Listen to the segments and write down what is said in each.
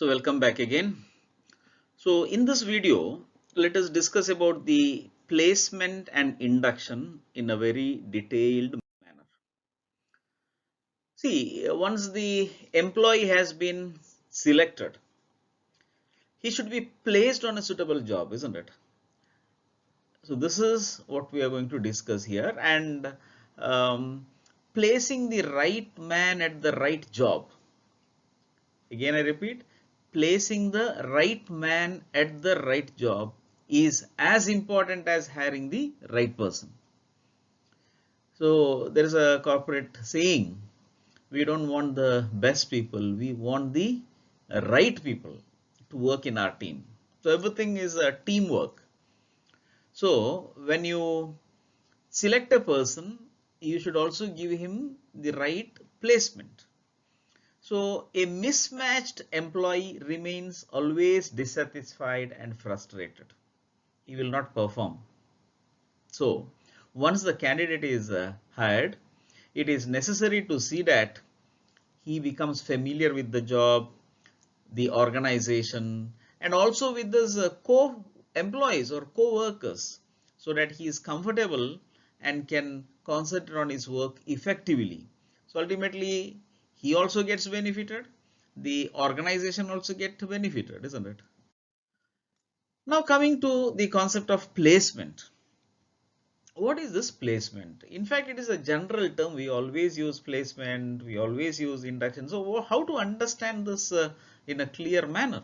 So welcome back again. So in this video, let us discuss about the placement and induction in a very detailed manner. See, once the employee has been selected, he should be placed on a suitable job, isn't it? So this is what we are going to discuss here, and placing the right man at the right job. Again, I repeat, placing the right man at the right job is as important as hiring the right person. So there is a corporate saying, we don't want the best people, we want the right people to work in our team. So everything is a teamwork. So when you select a person, you should also give him the right placement. So a mismatched employee remains always dissatisfied and frustrated. He will not perform. So once the candidate is hired, it is necessary to see that he becomes familiar with the job, the organization, and also with his co-employees or co-workers, so that he is comfortable and can concentrate on his work effectively. So ultimately, he also gets benefited. The organization also gets benefited, isn't it? Now coming to the concept of placement. What is this placement? In fact, it is a general term. We always use placement, we always use induction. So how to understand this in a clear manner?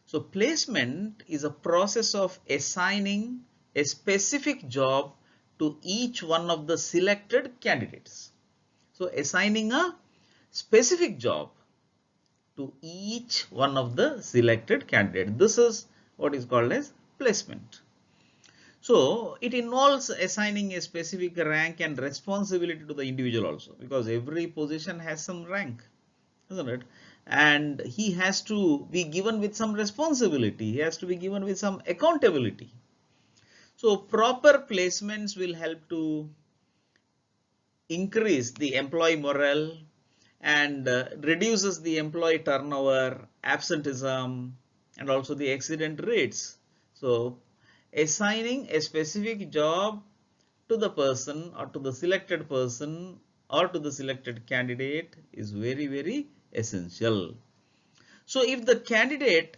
So placement is a process of assigning a specific job to each one of the selected candidates. So assigning a specific job to each one of the selected candidates. This is what is called as placement. So it involves assigning a specific rank and responsibility to the individual also, because every position has some rank, isn't it? And he has to be given with some responsibility. He has to be given with some accountability. So proper placements will help to increase the employee morale and reduces the employee turnover, absenteeism, and also the accident rates. So assigning a specific job to the person or to the selected person or to the selected candidate is very, very essential. So if the candidate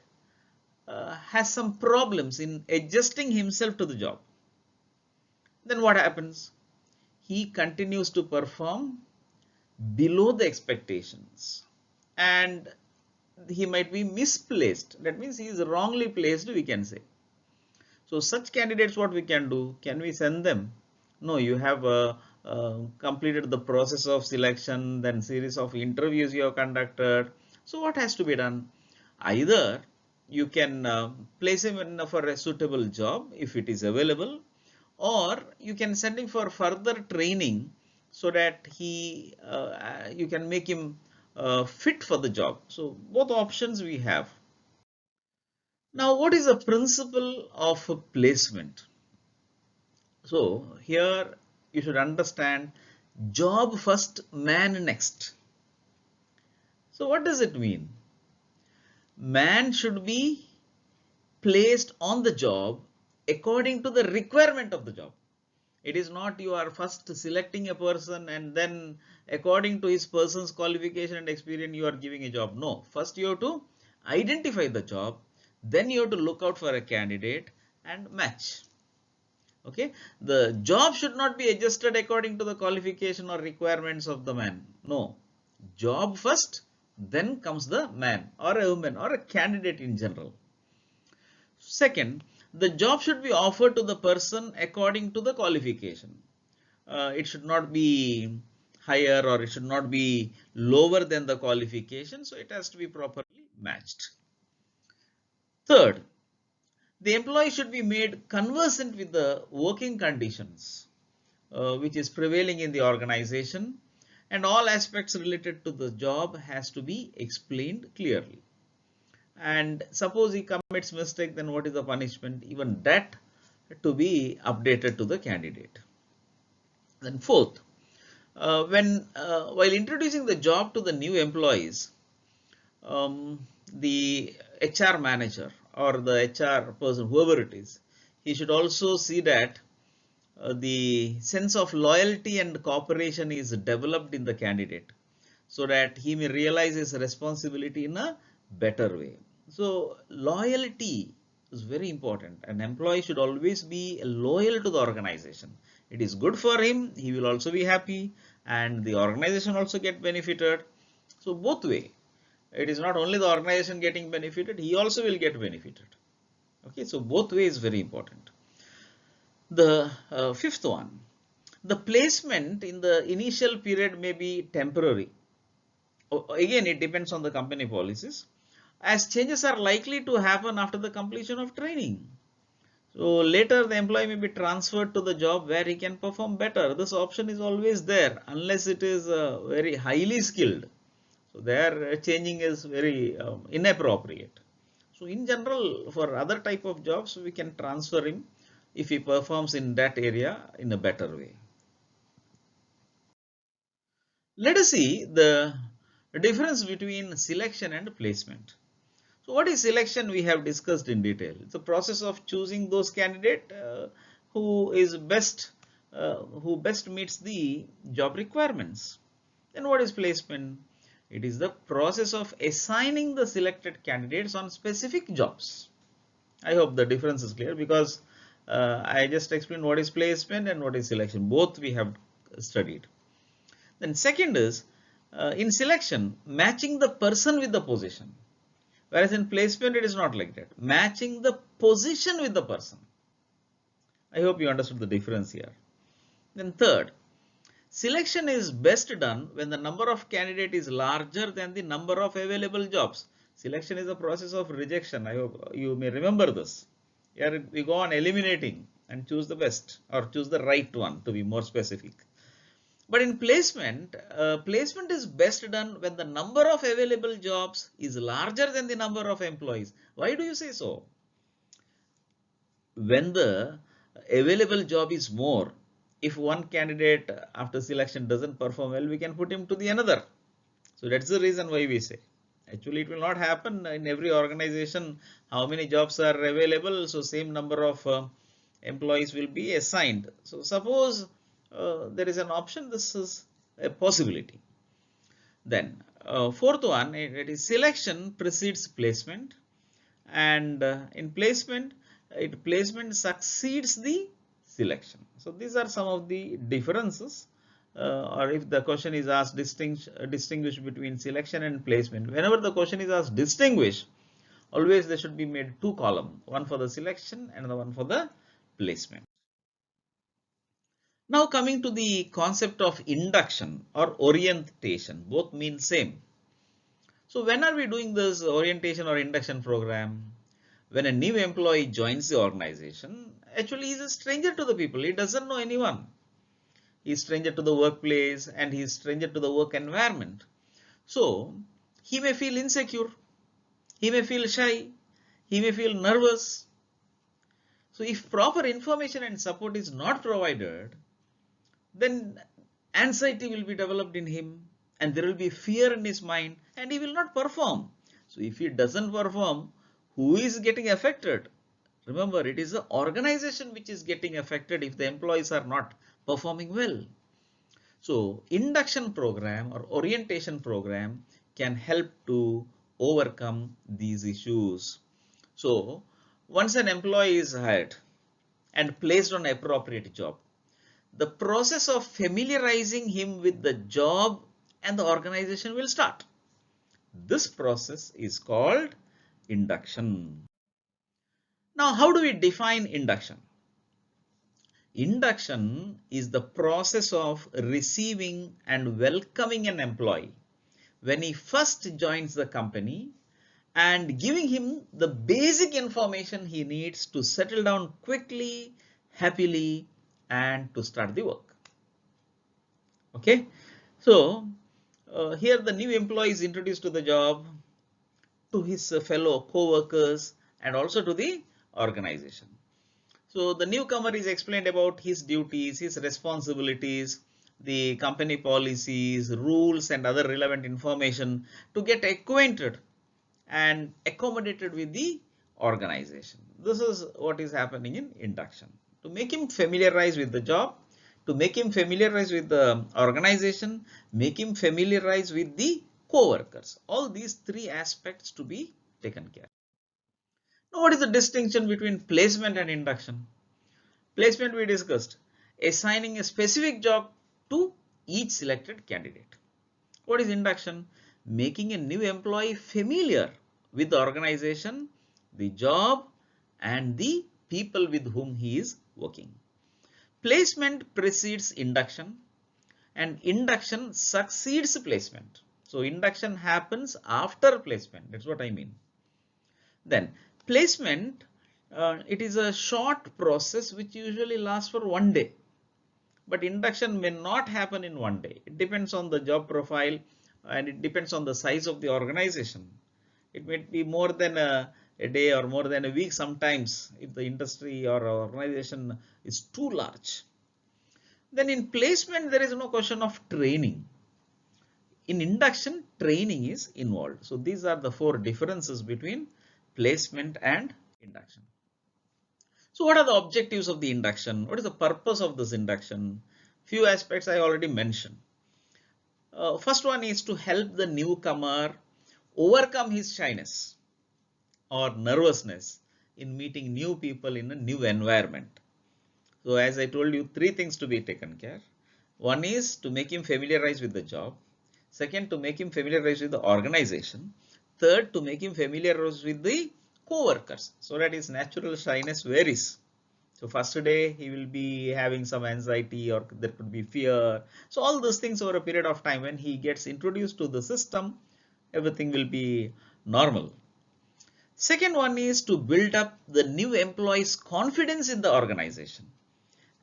has some problems in adjusting himself to the job, then what happens? He continues to perform below the expectations and he might be misplaced. That means he is wrongly placed, we can say. So such candidates, what we can do? Can we send them? No, you have completed the process of selection, then series of interviews you have conducted. So what has to be done? Either you can place him in for a suitable job if it is available, or you can send him for further training so that you can make him fit for the job. So both options we have. Now, what is the principle of placement? So here you should understand job first, man next. So what does it mean? Man should be placed on the job according to the requirement of the job. It is not you are first selecting a person and then according to his person's qualification and experience you are giving a job. No, first you have to identify the job, then you have to look out for a candidate and match. Okay, the job should not be adjusted according to the qualification or requirements of the man. No, job first, then comes the man or a woman or a candidate in general. Second, the job should be offered to the person according to the qualification. It should not be higher or it should not be lower than the qualification. So it has to be properly matched. Third, the employee should be made conversant with the working conditions which is prevailing in the organization, and all aspects related to the job has to be explained clearly. And suppose he commits mistake, then what is the punishment? Even that to be updated to the candidate. Then fourth, while introducing the job to the new employees, the HR manager or the HR person, whoever it is, he should also see that the sense of loyalty and cooperation is developed in the candidate so that he may realize his responsibility in a better way. So loyalty is very important. An employee should always be loyal to the organization. It is good for him, he will also be happy, and the organization also get benefited. So both way, it is not only the organization getting benefited, he also will get benefited. Okay, so both way is very important. The fifth one, the placement in the initial period may be temporary. Again, it depends on the company policies, as changes are likely to happen after the completion of training. So later the employee may be transferred to the job where he can perform better. This option is always there unless it is very highly skilled. So there changing is very inappropriate. So in general, for other type of jobs, we can transfer him if he performs in that area in a better way. Let us see the difference between selection and placement. So what is selection? We have discussed in detail. It's a process of choosing those candidate who best meets the job requirements. Then what is placement? It is the process of assigning the selected candidates on specific jobs. I hope the difference is clear, because I just explained what is placement and what is selection. Both we have studied. Then second is in selection, matching the person with the position. Whereas in placement, it is not like that. Matching the position with the person. I hope you understood the difference here. Then third, selection is best done when the number of candidate is larger than the number of available jobs. Selection is a process of rejection. I hope you may remember this. Here we go on eliminating and choose the best, or choose the right one, to be more specific. But in placement, placement is best done when the number of available jobs is larger than the number of employees. Why do you say so? When the available job is more, if one candidate after selection doesn't perform well, we can put him to the another. So that's the reason why we say. Actually, it will not happen in every organization. How many jobs are available? So same number of employees will be assigned. So suppose there is an option, this is a possibility. Then fourth one, it is selection precedes placement, and in placement, placement succeeds the selection. So these are some of the differences, or if the question is asked distinguish between selection and placement. Whenever the question is asked distinguish, always there should be made two columns, one for the selection and the one for the placement. Now coming to the concept of induction or orientation, both mean same. So when are we doing this orientation or induction program? When a new employee joins the organization, actually he is a stranger to the people. He doesn't know anyone. He is stranger to the workplace and he is stranger to the work environment. So he may feel insecure. He may feel shy. He may feel nervous. So if proper information and support is not provided, then anxiety will be developed in him and there will be fear in his mind and he will not perform. So if he doesn't perform, who is getting affected? Remember, it is the organization which is getting affected if the employees are not performing well. So induction program or orientation program can help to overcome these issues. So once an employee is hired and placed on appropriate job, the process of familiarizing him with the job and the organization will start. This process is called induction. Now, how do we define induction? Induction is the process of receiving and welcoming an employee when he first joins the company and giving him the basic information he needs to settle down quickly, happily, and to start the work. Okay, so here the new employee is introduced to the job, to his fellow co-workers, and also to the organization. So the newcomer is explained about his duties, his responsibilities, the company policies, rules, and other relevant information to get acquainted and accommodated with the organization. This is what is happening in induction. To make him familiarize with the job, to make him familiarize with the organization, make him familiarize with the co-workers. All these three aspects to be taken care. Now, what is the distinction between placement and induction? Placement we discussed, assigning a specific job to each selected candidate. What is induction? Making a new employee familiar with the organization, the job, and the people with whom he is working. Placement precedes induction and induction succeeds placement. So induction happens after placement. That's what I mean. Then placement, it is a short process which usually lasts for one day. But induction may not happen in one day. It depends on the job profile and it depends on the size of the organization. It may be more than a day or more than a week sometimes if the industry or organization is too large. Then in placement, there is no question of training. In induction, training is involved. So these are the four differences between placement and induction. So what are the objectives of the induction? What is the purpose of this induction? Few aspects I already mentioned. First one is to help the newcomer overcome his shyness or nervousness in meeting new people in a new environment. So as I told you, three things to be taken care. One is to make him familiarize with the job. Second, to make him familiarize with the organization. Third, to make him familiarize with the co-workers so that his natural shyness varies. So first day he will be having some anxiety or there could be fear. So all those things over a period of time when he gets introduced to the system, everything will be normal. Second one is to build up the new employee's confidence in the organization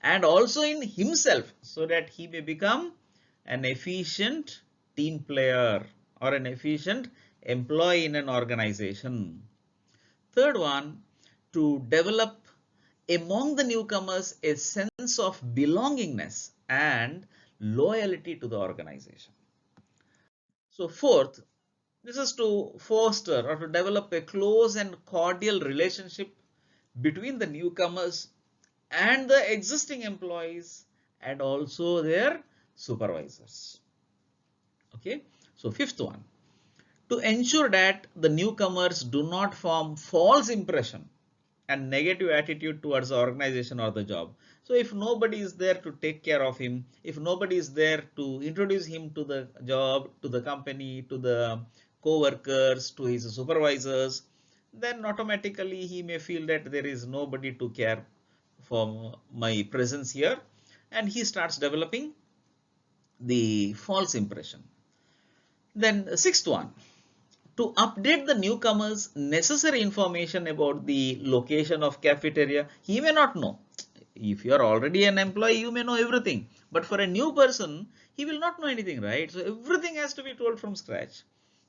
and also in himself so that he may become an efficient team player or an efficient employee in an organization. Third one, to develop among the newcomers a sense of belongingness and loyalty to the organization. So fourth, this is to foster or to develop a close and cordial relationship between the newcomers and the existing employees and also their supervisors. Okay, so fifth one, to ensure that the newcomers do not form false impression and negative attitude towards the organization or the job. So if nobody is there to take care of him, if nobody is there to introduce him to the job, to the company, to the co-workers, to his supervisors, then automatically he may feel that there is nobody to care for my presence here and he starts developing the false impression. Then sixth one, to update the newcomers necessary information about the location of cafeteria. He may not know. If you are already an employee, you may know everything. But for a new person, he will not know anything, right? So everything has to be told from scratch.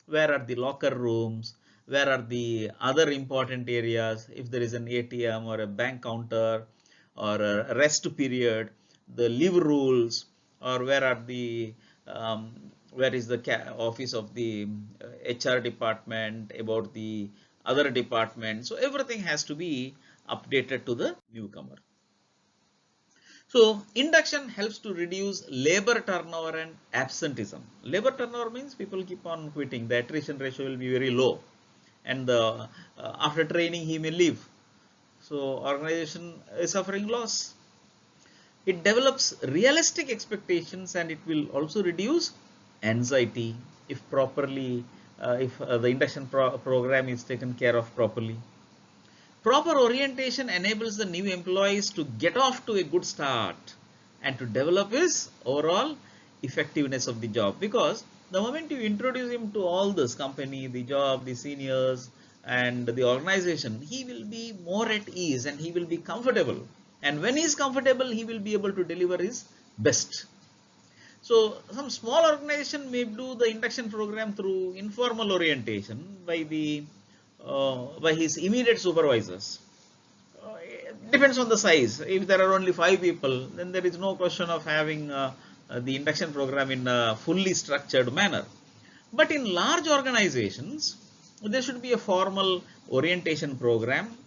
Where are the locker rooms? Where are the other important areas? If there is an ATM or a bank counter or a rest period, the leave rules, or where are the where is the office of the HR department, about the other department. So everything has to be updated to the newcomer. So induction helps to reduce labor turnover and absenteeism. Labor turnover means people keep on quitting. The attrition ratio will be very low and after training he may leave. So organization is suffering loss. It develops realistic expectations and it will also reduce anxiety if properly, if the induction program is taken care of properly. Proper orientation enables the new employees to get off to a good start and to develop his overall effectiveness of the job, because the moment you introduce him to all this company, the job, the seniors and the organization, he will be more at ease and he will be comfortable. And when he is comfortable, he will be able to deliver his best. So some small organization may do the induction program through informal orientation by his immediate supervisors. It depends on the size. If there are only 5 people, then there is no question of having the induction program in a fully structured manner. But in large organizations, There should be a formal orientation program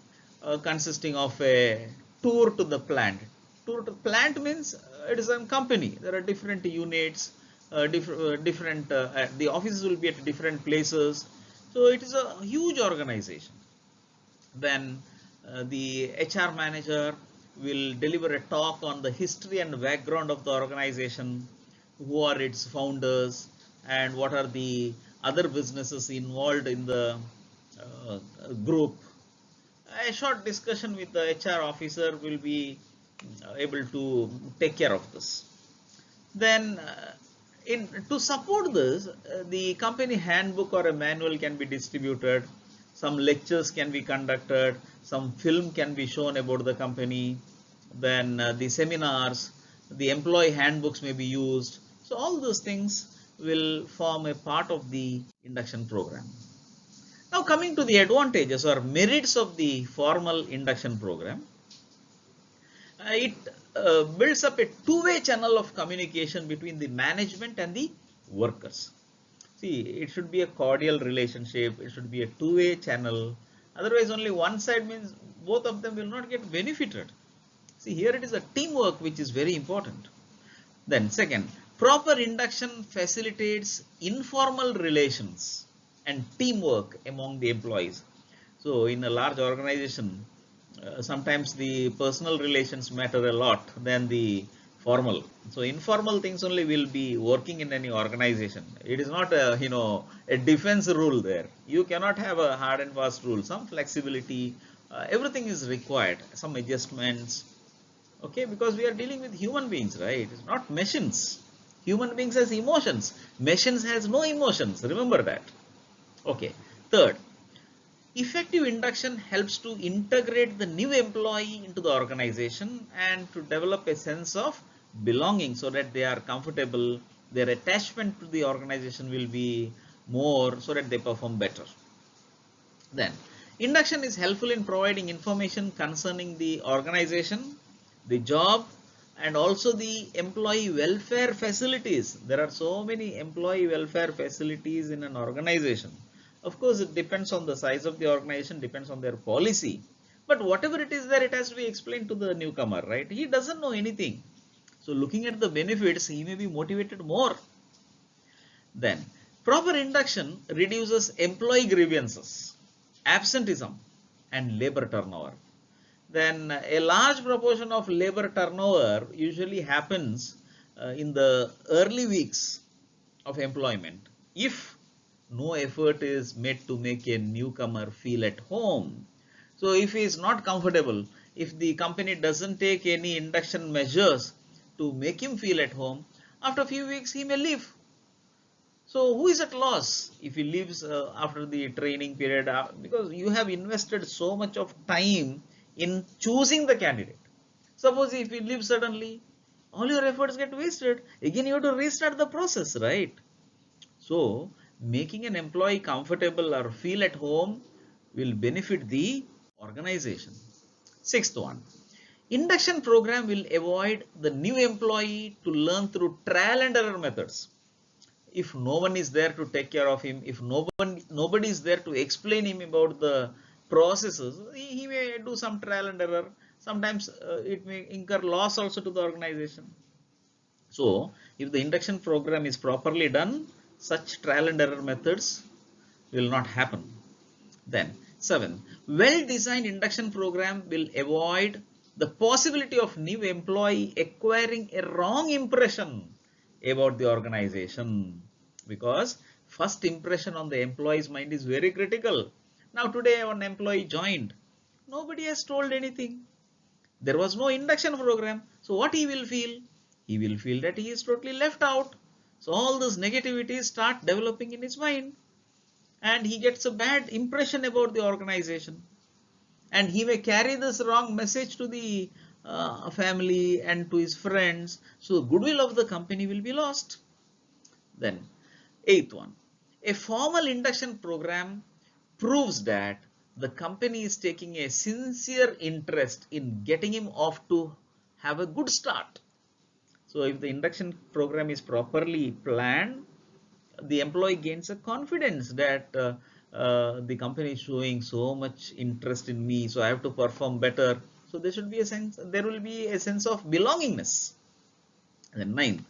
consisting of a tour to the plant. Tour to plant means it is a company. There are different units, the offices will be at different places. So it is a huge organization. Then the HR manager will deliver a talk on the history and background of the organization, who are its founders, and what are the other businesses involved in the uh, group. A short discussion with the HR officer will be able to take care of this. Then to support this, the company handbook or a manual can be distributed, some lectures can be conducted, some film can be shown about the company, then the seminars, the employee handbooks may be used. So all those things will form a part of the induction program. Now coming to the advantages or merits of the formal induction program, it builds up a two-way channel of communication between the management and the workers. See, it should be a cordial relationship, it should be a two-way channel. Otherwise, only one side means both of them will not get benefited. See, here it is a teamwork which is very important. Then, second, proper induction facilitates informal relations and teamwork among the employees. So, in a large organization, sometimes the personal relations matter a lot than the formal. So informal things only will be working in any organization. It is not a a defense rule there. You cannot have a hard and fast rule. Some flexibility, everything is required. Some adjustments. Okay, because we are dealing with human beings, right? It's not machines. Human beings has emotions. Machines has no emotions. Remember that. Okay. Third, effective induction helps to integrate the new employee into the organization and to develop a sense of belonging so that they are comfortable, their attachment to the organization will be more so that they perform better. Then, induction is helpful in providing information concerning the organization, the job, and also the employee welfare facilities. There are so many employee welfare facilities in an organization. Of course, it depends on the size of the organization, depends on their policy. But whatever it is there, it has to be explained to the newcomer, right? He doesn't know anything. So looking at the benefits, he may be motivated more. Then, proper induction reduces employee grievances, absenteeism, and labor turnover. Then a large proportion of labor turnover usually happens in the early weeks of employment if no effort is made to make a newcomer feel at home. So if he is not comfortable, if the company doesn't take any induction measures to make him feel at home, after a few weeks he may leave. So who is at loss if he leaves after the training period, because you have invested so much of time in choosing the candidate. Suppose if he leaves suddenly, all your efforts get wasted. Again, you have to restart the process, right? So making an employee comfortable or feel at home will benefit the organization. Sixth one, induction program will avoid the new employee to learn through trial and error methods. If no one is there to take care of him, if nobody is there to explain him about the processes, he may do some trial and error. Sometimes it may incur loss also to the organization. So if the induction program is properly done, such trial and error methods will not happen. Then 7, well designed induction program will avoid the possibility of new employee acquiring a wrong impression about the organization, because first impression on the employee's mind is very critical. Now today an employee joined, nobody has told anything, there was no induction program, so what he will feel? He will feel that he is totally left out. So all those negativities start developing in his mind, and he gets a bad impression about the organization, and he may carry this wrong message to the family and to his friends. So goodwill of the company will be lost. Then eighth one, a formal induction program proves that the company is taking a sincere interest in getting him off to have a good start. So if the induction program is properly planned, the employee gains a confidence that the company is showing so much interest in me, so I have to perform better. So there should be a sense, there will be a sense of belongingness. And then ninth,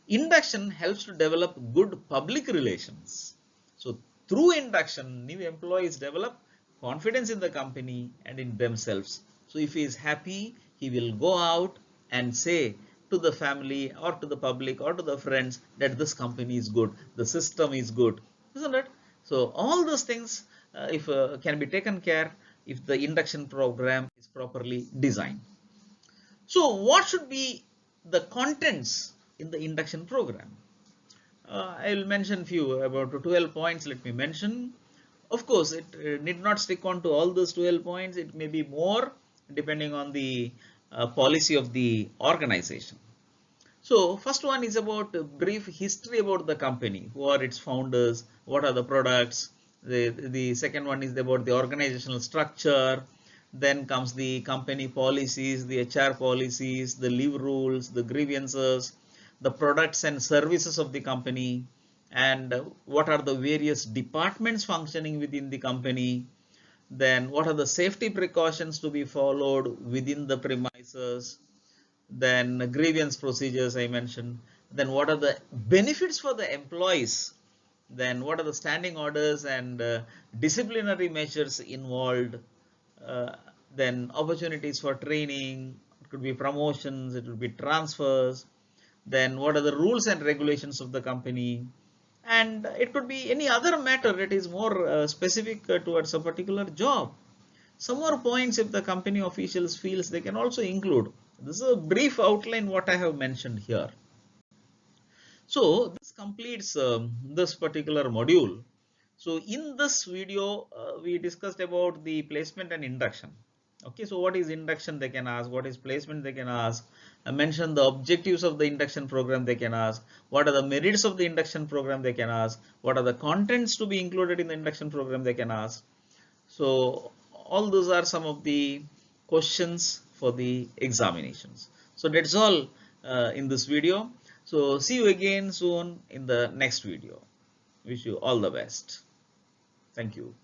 induction helps to develop good public relations. So through induction, new employees develop confidence in the company and in themselves. So if he is happy, he will go out and say to the family or to the public or to the friends that this company is good, the system is good, isn't it? So all those things, if can be taken care if the induction program is properly designed. So what should be the contents in the induction program? I will mention few, about 12 points. Let me mention. Of course, it need not stick on to all those 12 points. It may be more depending on the policy of the organization. So first one is about a brief history about the company. Who are its founders? What are the products? The second one is about the organizational structure. Then comes the company policies, the HR policies, the leave rules, the grievances, the products and services of the company, and what are the various departments functioning within the company. Then what are the safety precautions to be followed within the premises. Then grievance procedures I mentioned. Then what are the benefits for the employees? Then what are the standing orders and disciplinary measures involved? Uh, then opportunities for training, it could be promotions, it could be transfers. Then what are the rules and regulations of the company? And it could be any other matter that is more specific towards a particular job. Some more points if the company officials feels they can also include. This is a brief outline what I have mentioned here. So this completes this particular module. So in this video, we discussed about the placement and induction. Okay, so what is induction they can ask, what is placement they can ask. I mentioned the objectives of the induction program they can ask, what are the merits of the induction program they can ask, what are the contents to be included in the induction program they can ask. So all those are some of the questions for the examinations. So that's all in this video. So see you again soon in the next video. Wish you all the best. Thank you.